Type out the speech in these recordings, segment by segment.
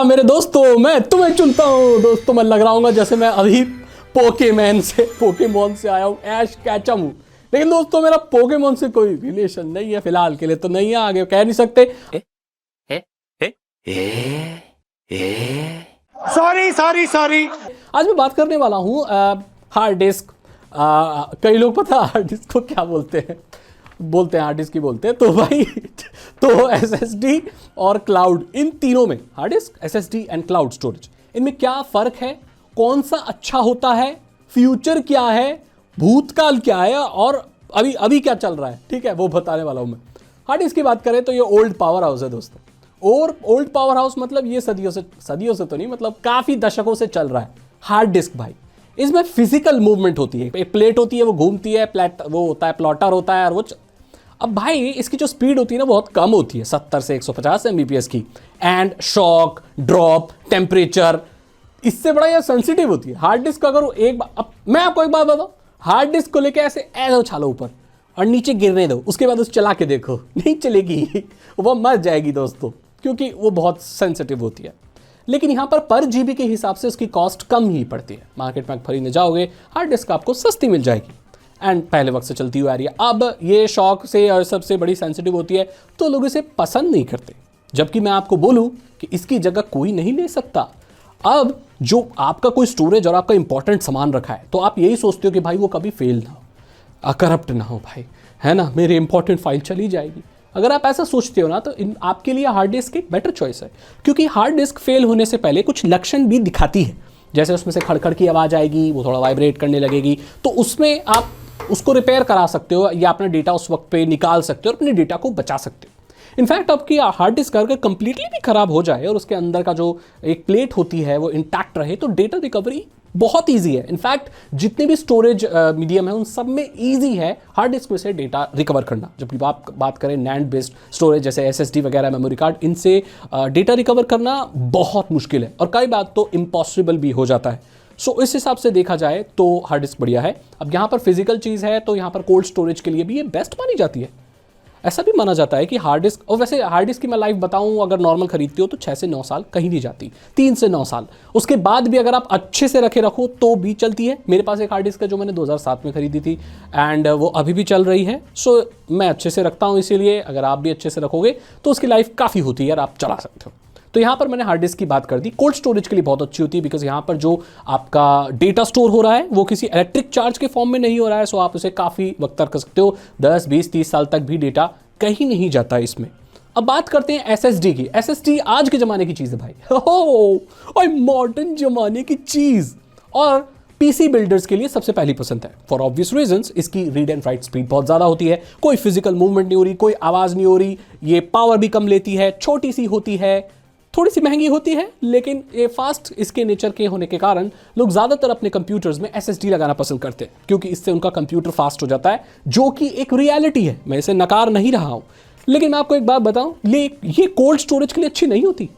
मेरे दोस्तों, मैं तुम्हें चुनता हूँ। दोस्तों मैं लग रहा हूँ जैसे मैं अभी पोकेमोन से आया हूँ, ऐश कैचम हूँ। लेकिन दोस्तों मेरा पोकेमोन से कोई रिलेशन नहीं है, फिलहाल के लिए तो नहीं है, आगे कह नहीं सकते। सॉरी आज मैं बात करने वाला हूँ हार्ड डिस्क। कई लोग पता हार्ड डिस्क को क्या बोलते हैं हार्ड डिस्क ही बोलते हैं। तो भाई तो एसएसडी और क्लाउड, इन तीनों में hard disk, SSD and cloud storage, इनमें क्या फर्क है, कौन सा अच्छा होता है, फ्यूचर क्या है, भूतकाल क्या है और अभी क्या चल रहा है, ठीक है, वो बताने वाला हूं मैं। हार्ड डिस्क की बात करें तो ये ओल्ड पावर हाउस है दोस्तों। और ओल्ड पावर हाउस मतलब ये सदियों से तो नहीं, मतलब काफी दशकों से चल रहा है हार्ड डिस्क भाई। इसमें फिजिकल मूवमेंट होती है, एक प्लेट होती है, वो घूमती है, वो होता है, प्लॉटर होता है, और वो अब भाई इसकी जो स्पीड होती है ना बहुत कम होती है, 70 से 150 एमबीपीएस की। एंड शॉक, ड्रॉप, टेम्परेचर इससे बड़ा ये सेंसिटिव होती है। हार्ड डिस्क अगर एक बार, अब मैं आपको एक बात बताऊं, हार्ड डिस्क को लेके ऐसे उछालो ऊपर और नीचे गिरने दो, उसके बाद उसे चला के देखो, नहीं चलेगी, वो मर जाएगी दोस्तों, क्योंकि वो बहुत सेंसिटिव होती है। लेकिन यहाँ पर जीबी के हिसाब से उसकी कॉस्ट कम ही पड़ती है। मार्केट में खरीदने जाओगे हार्ड डिस्क आपको सस्ती मिल जाएगी एंड पहले वक्त से चलती हुई आ रही है। अब ये शॉक से और सबसे बड़ी सेंसिटिव होती है तो लोग इसे पसंद नहीं करते, जबकि मैं आपको बोलूं कि इसकी जगह कोई नहीं ले सकता। अब जो आपका कोई स्टोरेज और आपका इंपॉर्टेंट सामान रखा है तो आप यही सोचते हो कि भाई वो कभी फेल ना हो, करप्ट ना हो भाई, है ना, मेरी इंपॉर्टेंट फाइल चली जाएगी। अगर आप ऐसा सोचते हो ना तो आपके लिए हार्ड डिस्क एक बेटर चॉइस है, क्योंकि हार्ड डिस्क फेल होने से पहले कुछ लक्षण भी दिखाती है। जैसे उसमें से खड़खड़ की आवाज़ आएगी, वो थोड़ा वाइब्रेट करने लगेगी, तो उसमें आप उसको रिपेयर करा सकते हो या अपना डेटा उस वक्त पे निकाल सकते हो और अपने डेटा को बचा सकते हो। इनफैक्ट आपकी हार्ड डिस्क अगर कंप्लीटली भी खराब हो जाए और उसके अंदर का जो एक प्लेट होती है वो इंटैक्ट रहे तो डेटा रिकवरी बहुत ईजी है। इनफैक्ट जितने भी स्टोरेज मीडियम है उन सब में ईजी है हार्ड डिस्क में से डेटा रिकवर करना। जबकि बात करें नैंड बेस्ड स्टोरेज जैसे एसएसडी वगैरह, मेमोरी कार्ड, इनसे डेटा रिकवर करना बहुत मुश्किल है और कई बार तो इम्पॉसिबल भी हो जाता है। सो इस हिसाब से देखा जाए तो हार्ड डिस्क बढ़िया है। अब यहाँ पर फिजिकल चीज़ है तो यहाँ पर कोल्ड स्टोरेज के लिए भी ये बेस्ट मानी जाती है। ऐसा भी माना जाता है कि हार्ड डिस्क, और वैसे हार्ड डिस्क की मैं लाइफ बताऊं, अगर नॉर्मल खरीदती हो तो 6 से 9 साल कहीं नहीं जाती, 3 से 9 साल। उसके बाद भी अगर आप अच्छे से रखो तो भी चलती है। मेरे पास एक हार्ड डिस्क है जो मैंने 2007 में खरीदी थी एंड वो अभी भी चल रही है। सो मैं अच्छे से रखता हूँ, इसीलिए अगर आप भी अच्छे से रखोगे तो उसकी लाइफ काफ़ी होती है और आप चला सकते हो। तो यहाँ पर मैंने हार्ड डिस्क की बात कर दी। कोल्ड स्टोरेज के लिए बहुत अच्छी होती है, बिकॉज यहाँ पर जो आपका डेटा स्टोर हो रहा है वो किसी इलेक्ट्रिक चार्ज के फॉर्म में नहीं हो रहा है। सो आप उसे काफ़ी वक्त तक कर सकते हो, 10, 20, 30 साल तक भी डेटा कहीं नहीं जाता है इसमें। अब बात करते हैं एसएसडी की। एसएसडी आज के ज़माने की चीज़ है भाई, और मॉडर्न ज़माने की चीज़, और पीसी बिल्डर्स के लिए सबसे पहली पसंद है फॉर ऑब्वियस रीजंस। इसकी रीड एंड राइट स्पीड बहुत ज़्यादा होती है, कोई फिजिकल मूवमेंट नहीं हो रही, कोई आवाज़ नहीं हो रही, ये पावर भी कम लेती है, छोटी सी होती है, थोड़ी सी महंगी होती है, लेकिन ये फास्ट इसके नेचर के होने के कारण लोग ज़्यादातर अपने कंप्यूटर्स में एसएसडी लगाना पसंद करते हैं, क्योंकि इससे उनका कंप्यूटर फास्ट हो जाता है, जो कि एक रियलिटी है, मैं इसे नकार नहीं रहा हूँ। लेकिन मैं आपको एक बात बताऊँ, ये कोल्ड स्टोरेज के लिए अच्छी नहीं होती।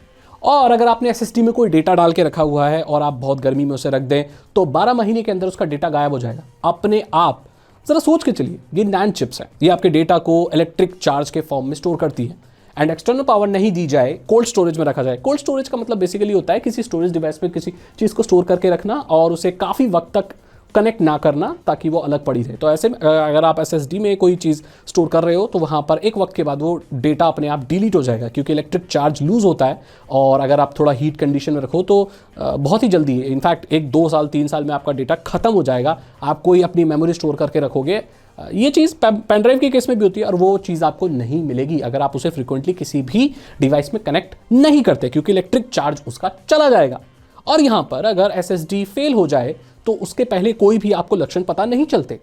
और अगर आपने एसएसडी में कोई डेटा डाल के रखा हुआ है और आप बहुत गर्मी में उसे रख दें तो 12 महीने के अंदर उसका डेटा गायब हो जाएगा अपने आप। ज़रा सोच के चलिए, ये नैंड चिप्स हैं, ये आपके डेटा को इलेक्ट्रिक चार्ज के फॉर्म में स्टोर करती है एंड एक्सटर्नल पावर नहीं दी जाए, कोल्ड स्टोरेज में रखा जाए। कोल्ड स्टोरेज का मतलब बेसिकली होता है किसी स्टोरेज डिवाइस में किसी चीज़ को स्टोर करके रखना और उसे काफ़ी वक्त तक कनेक्ट ना करना ताकि वो अलग पड़ी रहे। तो ऐसे अगर आप एसएसडी में कोई चीज़ स्टोर कर रहे हो तो वहाँ पर एक वक्त के बाद वो डेटा अपने आप डिलीट हो जाएगा, क्योंकि इलेक्ट्रिक चार्ज लूज़ होता है। और अगर आप थोड़ा हीट कंडीशन में रखो तो बहुत ही जल्दी, इनफैक्ट 1, 2 साल, 3 साल में आपका डेटा खत्म हो जाएगा। आप कोई अपनी मेमोरी स्टोर करके रखोगे, ये चीज़ पेन ड्राइव के केस में भी होती है और वो चीज़ आपको नहीं मिलेगी अगर आप उसे फ्रिक्वेंटली किसी भी डिवाइस में कनेक्ट नहीं करते, क्योंकि इलेक्ट्रिक चार्ज उसका चला जाएगा। और यहाँ पर अगर एसएसडी फेल हो जाए तो उसके पहले कोई भी आपको लक्षण पता नहीं चलते।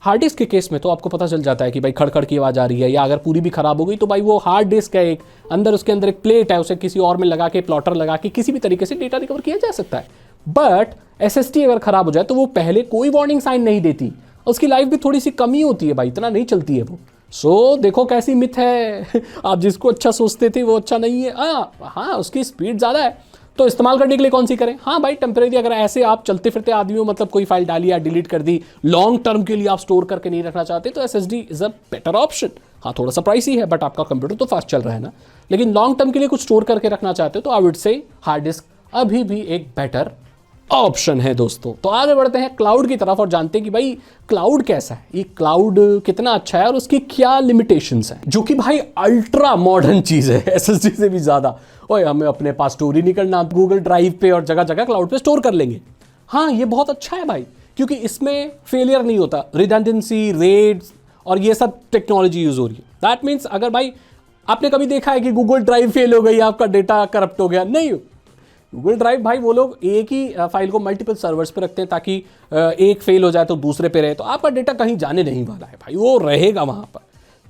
हार्ड डिस्क के केस में तो आपको पता चल जाता है कि भाई खड़खड़ की आवाज़ आ रही है, या अगर पूरी भी खराब हो गई तो भाई वो हार्ड डिस्क है, एक अंदर उसके अंदर एक प्लेट है, उसे किसी और में लगा के, प्लॉटर लगा के किसी भी तरीके से डेटा रिकवर किया जा सकता है। बट एसएसडी अगर खराब हो जाए तो वो पहले कोई वार्निंग साइन नहीं देती, उसकी लाइफ भी थोड़ी सी कम ही होती है भाई, इतना नहीं चलती है वो। सो देखो कैसी मिथ है आप जिसको अच्छा सोचते थे वो अच्छा नहीं है। हाँ उसकी स्पीड ज़्यादा है तो इस्तेमाल करने के लिए कौन सी करें। हाँ भाई टेम्परेरी, अगर ऐसे आप चलते फिरते आदमी हो, मतलब कोई फाइल डाली या डिलीट कर दी, लॉन्ग टर्म के लिए आप स्टोर करके नहीं रखना चाहते तो SSD is a better option. हाँ थोड़ा सा प्राइसी है, बट आपका कंप्यूटर तो फास्ट चल रहा है ना। लेकिन लॉन्ग टर्म के लिए कुछ स्टोर करके रखना चाहते हो तो I would say hard disk अभी भी एक बेटर ऑप्शन है दोस्तों। तो आगे बढ़ते हैं क्लाउड की तरफ और जानते हैं कि भाई क्लाउड कैसा है, ये क्लाउड कितना अच्छा है और उसकी क्या लिमिटेशंस हैं, जो कि भाई अल्ट्रा मॉडर्न चीज है एसएसडी से भी ज्यादा। ओए हमें अपने पास स्टोर ही नहीं करना, गूगल ड्राइव पे और जगह जगह क्लाउड पे स्टोर कर लेंगे। हाँ ये बहुत अच्छा है भाई, क्योंकि इसमें फेलियर नहीं होता, रिडंडेंसी, रेट्स और ये सब टेक्नोलॉजी यूज हो रही है। दैट मीन्स अगर भाई आपने कभी देखा है कि गूगल ड्राइव फेल हो गई, आपका डेटा करप्ट हो गया, नहीं। गूगल ड्राइव भाई वो लोग एक ही फाइल को मल्टीपल सर्वर्स पे रखते हैं ताकि एक फेल हो जाए तो दूसरे पे रहे, तो आपका डेटा कहीं जाने नहीं वाला है भाई, वो रहेगा वहां पर।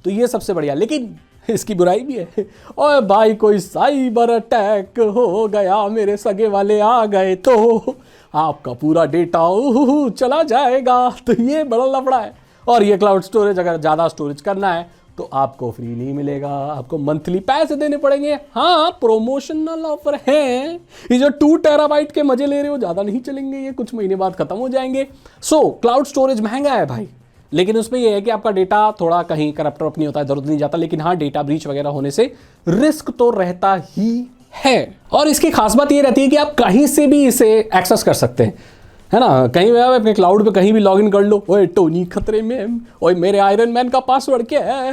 तो ये सबसे बढ़िया। लेकिन इसकी बुराई भी है, और भाई कोई साइबर अटैक हो गया, मेरे सगे वाले आ गए तो आपका पूरा डेटा चला जाएगा। तो ये बड़ा लफड़ा है। और ये क्लाउड स्टोरेज अगर ज़्यादा स्टोरेज करना है तो आपको फ्री नहीं मिलेगा, आपको मंथली पैसे देने पड़ेंगे। हाँ प्रोमोशनल ऑफर है, ये जो 2 टेराबाइट के मजे ले रहे हो ज़्यादा नहीं चलेंगे, ये कुछ महीने बाद खत्म हो जाएंगे। सो क्लाउड स्टोरेज महंगा है भाई, लेकिन उसमें यह है कि आपका डेटा थोड़ा कहीं करप्ट नहीं होता, इधर उधर नहीं जाता। लेकिन हाँ डेटा ब्रीच वगैरह होने से रिस्क तो रहता ही है। और इसकी खास बात ये रहती है कि आप कहीं से भी इसे एक्सेस कर सकते हैं, है ना। कहीं भी आप अपने क्लाउड पे कहीं भी लॉगिन कर लो। ओए टोनी खतरे में, ओए मेरे आयरन मैन का पासवर्ड क्या है,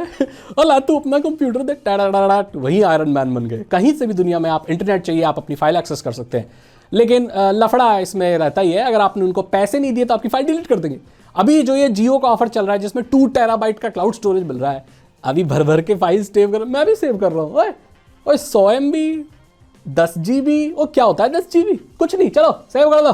अला तू अपना कंप्यूटर दे, टाड़ा वही आयरन मैन बन गए। कहीं से भी दुनिया में आप इंटरनेट चाहिए, आप अपनी फाइल एक्सेस कर सकते हैं। लेकिन लफड़ा इसमें रहता ही है, अगर आपने उनको पैसे नहीं दिए तो आपकी फाइल डिलीट कर देंगे। अभी जो ये जियो का ऑफर चल रहा है जिसमें 2 टेराबाइट का क्लाउड स्टोरेज मिल रहा है, अभी भर भर के फाइल सेव कर, मैं भी सेव कर रहा हूँ। ओए 100 MB 10 GB, वो क्या होता है 10 GB, कुछ नहीं, चलो सेव कर दो।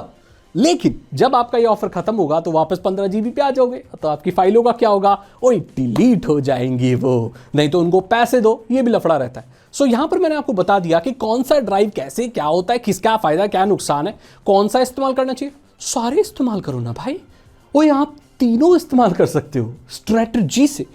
लेकिन जब आपका ये ऑफर खत्म होगा तो वापस 15 GB पे आ जाओगे, तो आपकी फाइलों का क्या होगा, ओए डिलीट हो जाएंगी वो, नहीं तो उनको पैसे दो, ये भी लफड़ा रहता है। सो यहां पर मैंने आपको बता दिया कि कौन सा ड्राइव कैसे क्या होता है, किसका फायदा क्या नुकसान है, कौन सा इस्तेमाल करना चाहिए। सारे इस्तेमाल करो ना भाई, वो आप तीनों इस्तेमाल कर सकते हो स्ट्रेटजी से,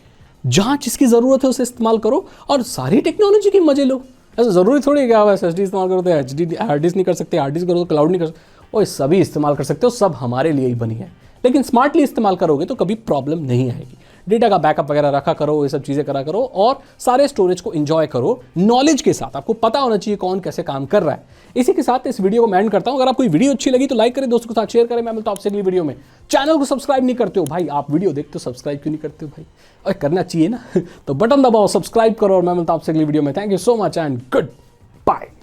जहां जिसकी जरूरत है उसे इस्तेमाल करो और सारी टेक्नोलॉजी के मजे लो। ऐसा जरूरी थोड़ी है कि आप SSD इस्तेमाल करो तो HD हार्ड डिस्क नहीं कर सकते, हार्ड डिस्क करो तो क्लाउड नहीं कर सकते, और सभी इस्तेमाल कर सकते हो, सब हमारे लिए ही बनी है। लेकिन स्मार्टली इस्तेमाल करोगे तो कभी प्रॉब्लम नहीं आएगी। डेटा का बैकअप वगैरह रखा करो, ये सब चीज़ें करा करो और सारे स्टोरेज को एंजॉय करो नॉलेज के साथ। आपको पता होना चाहिए कौन कैसे काम कर रहा है। इसी के साथ इस वीडियो को मैं एंड करता हूं। अगर आपको वीडियो अच्छी लगी तो लाइक करें, दोस्तों के साथ शेयर करें। मैं मिलता हूं आपसे अगली वीडियो में। चैनल को सब्सक्राइब नहीं करते हो भाई, आप वीडियो देखते हो सब्सक्राइब क्यों नहीं करते हो भाई, और करना चाहिए ना। तो बटन दबाओ, सब्सक्राइब करो और मैं मिलता हूं आपसे अगली वीडियो में। Thank you so much and good bye.